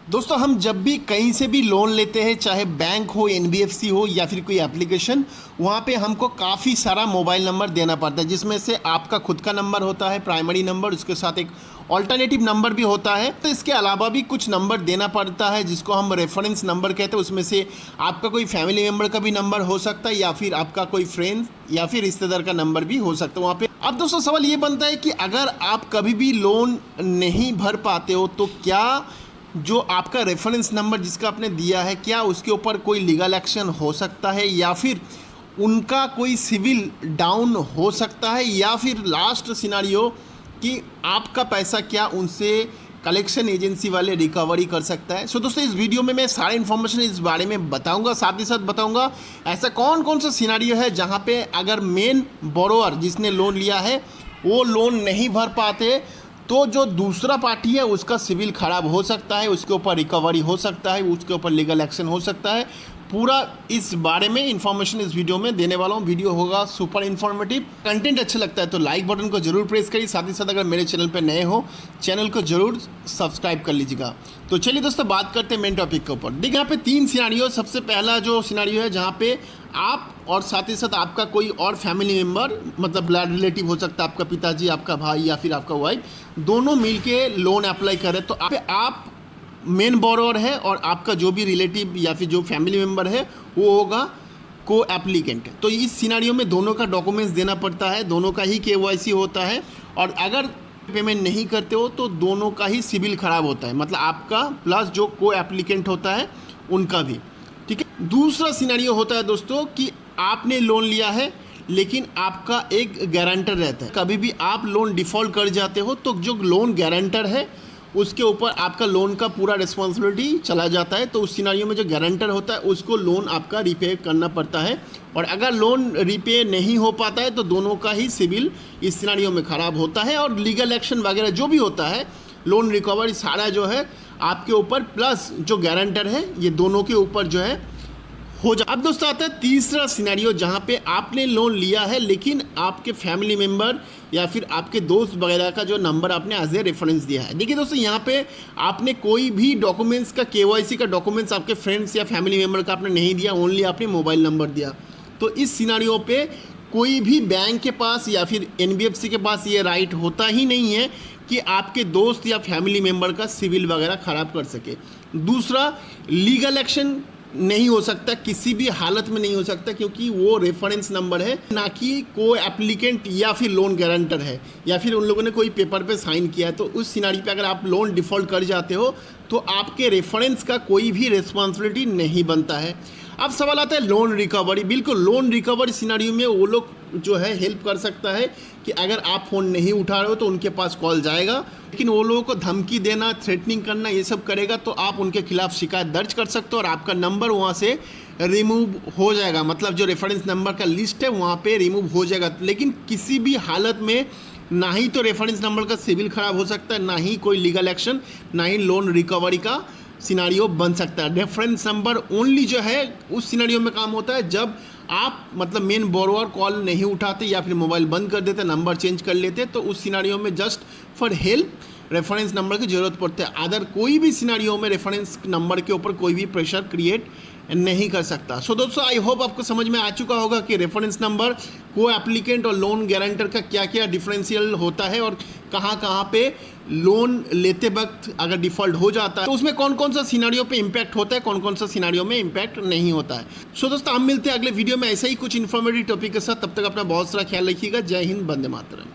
दोस्तों हम जब भी कहीं से भी लोन लेते हैं, चाहे बैंक हो, एनबीएफसी हो या फिर कोई एप्लीकेशन, वहाँ पे हमको काफ़ी सारा मोबाइल नंबर देना पड़ता है, जिसमें से आपका खुद का नंबर होता है, प्राइमरी नंबर, उसके साथ एक ऑल्टरनेटिव नंबर भी होता है। तो इसके अलावा भी कुछ नंबर देना पड़ता है जिसको हम रेफरेंस नंबर कहते हैं। उसमें से आपका कोई फैमिली मेम्बर का भी नंबर हो सकता है या फिर आपका कोई फ्रेंड या फिर रिश्तेदार का नंबर भी हो सकता है वहाँ पे। अब दोस्तों सवाल ये बनता है कि अगर आप कभी भी लोन नहीं भर पाते हो तो क्या जो आपका रेफरेंस नंबर जिसका आपने दिया है, क्या उसके ऊपर कोई लीगल एक्शन हो सकता है या फिर उनका कोई सिविल डाउन हो सकता है, या फिर लास्ट सिनारियो कि आपका पैसा क्या उनसे कलेक्शन एजेंसी वाले रिकवरी कर सकता है। सो दोस्तों इस वीडियो में मैं सारी इन्फॉर्मेशन इस बारे में बताऊंगा, साथ ही साथ बताऊंगा ऐसा कौन कौन सा सिनारियो है जहां पे अगर मेन बोरोअर जिसने लोन लिया है वो लोन नहीं भर पाते तो जो दूसरा पार्टी है उसका सिविल खराब हो सकता है, उसके ऊपर रिकवरी हो सकता है, उसके ऊपर लीगल एक्शन हो सकता है। पूरा इस बारे में इन्फॉर्मेशन इस वीडियो में देने वाला हूँ। वीडियो होगा सुपर इन्फॉर्मेटिव। कंटेंट अच्छा लगता है तो लाइक बटन को जरूर प्रेस करिए, साथ ही साथ अगर मेरे चैनल पर नए हो चैनल को जरूर सब्सक्राइब कर लीजिएगा। तो चलिए दोस्तों बात करते हैं मेन टॉपिक के ऊपर। देखिए यहाँ पे 3 सिनारियो। सबसे पहला जो सिनारियो है जहाँ पे आप और साथ ही साथ आपका कोई और फैमिली मेम्बर, मतलब ब्लड रिलेटिव हो सकता है, आपका पिताजी, आपका भाई या फिर आपका वाइफ, दोनों मिलके लोन अप्लाई करें तो आप मेन बोरोअर है और आपका जो भी रिलेटिव या फिर जो फैमिली मेम्बर है वो होगा को एप्लीकेंट। तो इस सिनारियो में दोनों का डॉक्यूमेंट्स देना पड़ता है, दोनों का ही केवाईसी होता है, और अगर पेमेंट नहीं करते हो तो दोनों का ही सिविल खराब होता है, मतलब आपका प्लस जो को एप्लीकेंट होता है उनका भी। ठीक है। दूसरा सिनेरियो होता है दोस्तों कि आपने लोन लिया है लेकिन आपका एक गारंटर रहता है। कभी भी आप लोन डिफ़ॉल्ट कर जाते हो तो जो लोन गारंटर है उसके ऊपर आपका लोन का पूरा रिस्पॉन्सिबिलिटी चला जाता है। तो उस सिनेरियो में जो गारंटर होता है उसको लोन आपका रिपे करना पड़ता है, और अगर लोन रिपे नहीं हो पाता है तो दोनों का ही सिविल इस सिनेरियो में ख़राब होता है, और लीगल एक्शन वगैरह जो भी होता है, लोन रिकवरी सारा जो है आपके ऊपर प्लस जो गारंटर है, ये दोनों के ऊपर जो है हो जा। अब दोस्तों आता है तीसरा सिनेरियो जहाँ पे आपने लोन लिया है लेकिन आपके फैमिली मेम्बर या फिर आपके दोस्त वगैरह का जो नंबर आपने एज ए रेफरेंस दिया है। देखिए दोस्तों यहाँ पे आपने कोई भी डॉक्यूमेंट्स का केवाईसी का डॉक्यूमेंट्स आपके फ्रेंड्स या फैमिली मेम्बर का आपने नहीं दिया, ओनली आपने मोबाइल नंबर दिया। तो इस सिनेरियो पे कोई भी बैंक के पास या फिर एनबीएफसी के पास ये राइट होता ही नहीं है कि आपके दोस्त या फैमिली मेम्बर का सिविल वगैरह ख़राब कर सके। दूसरा, लीगल एक्शन नहीं हो सकता, किसी भी हालत में नहीं हो सकता, क्योंकि वो रेफरेंस नंबर है, ना कि को एप्लीकेंट या फिर लोन गारंटर है या फिर उन लोगों ने कोई पेपर पे साइन किया है। तो उस सिनारी पे अगर आप लोन डिफ़ॉल्ट कर जाते हो तो आपके रेफरेंस का कोई भी रिस्पॉन्सिबिलिटी नहीं बनता है। अब सवाल आता है लोन रिकवरी। बिल्कुल लोन रिकवरी सिनारियो में वो लोग जो है हेल्प कर सकता है कि अगर आप फ़ोन नहीं उठा रहे हो तो उनके पास कॉल जाएगा, लेकिन वो लोगों को धमकी देना, थ्रेटनिंग करना, ये सब करेगा तो आप उनके खिलाफ शिकायत दर्ज कर सकते हो और आपका नंबर वहाँ से रिमूव हो जाएगा, मतलब जो रेफरेंस नंबर का लिस्ट है वहाँ पे रिमूव हो जाएगा। लेकिन किसी भी हालत में ना ही तो रेफरेंस नंबर का सिविल खराब हो सकता है, ना ही कोई लीगल एक्शन, ना ही लोन रिकवरी का सिनारियो बन सकता है। रेफरेंस नंबर ओनली जो है उस सिनारियो में काम होता है जब आप मतलब मेन बोरोअर कॉल नहीं उठाते या फिर मोबाइल बंद कर देते, नंबर चेंज कर लेते, तो उस सिनारियो में just for help reference number की ज़रूरत पड़ती है। अदर कोई भी सिनारियो में रेफरेंस नंबर के ऊपर कोई भी प्रेशर क्रिएट नहीं कर सकता। सो दोस्तों आई होप आपको समझ में आ चुका होगा कि रेफरेंस नंबर, को एप्लीकेंट और लोन गारंटर का क्या क्या डिफरेंशियल होता है और कहाँ कहाँ पे लोन लेते वक्त अगर डिफ़ॉल्ट हो जाता है तो उसमें कौन कौन सा सिनारियो पे इम्पैक्ट होता है, कौन कौन सा सिनारियो में इम्पैक्ट नहीं होता है। सो दोस्तों हम मिलते हैं अगले वीडियो में ऐसे ही कुछ इन्फॉर्मेटिव टॉपिक के साथ। तब तक अपना बहुत सारा ख्याल रखिएगा। जय हिंद, वंदे मातरम।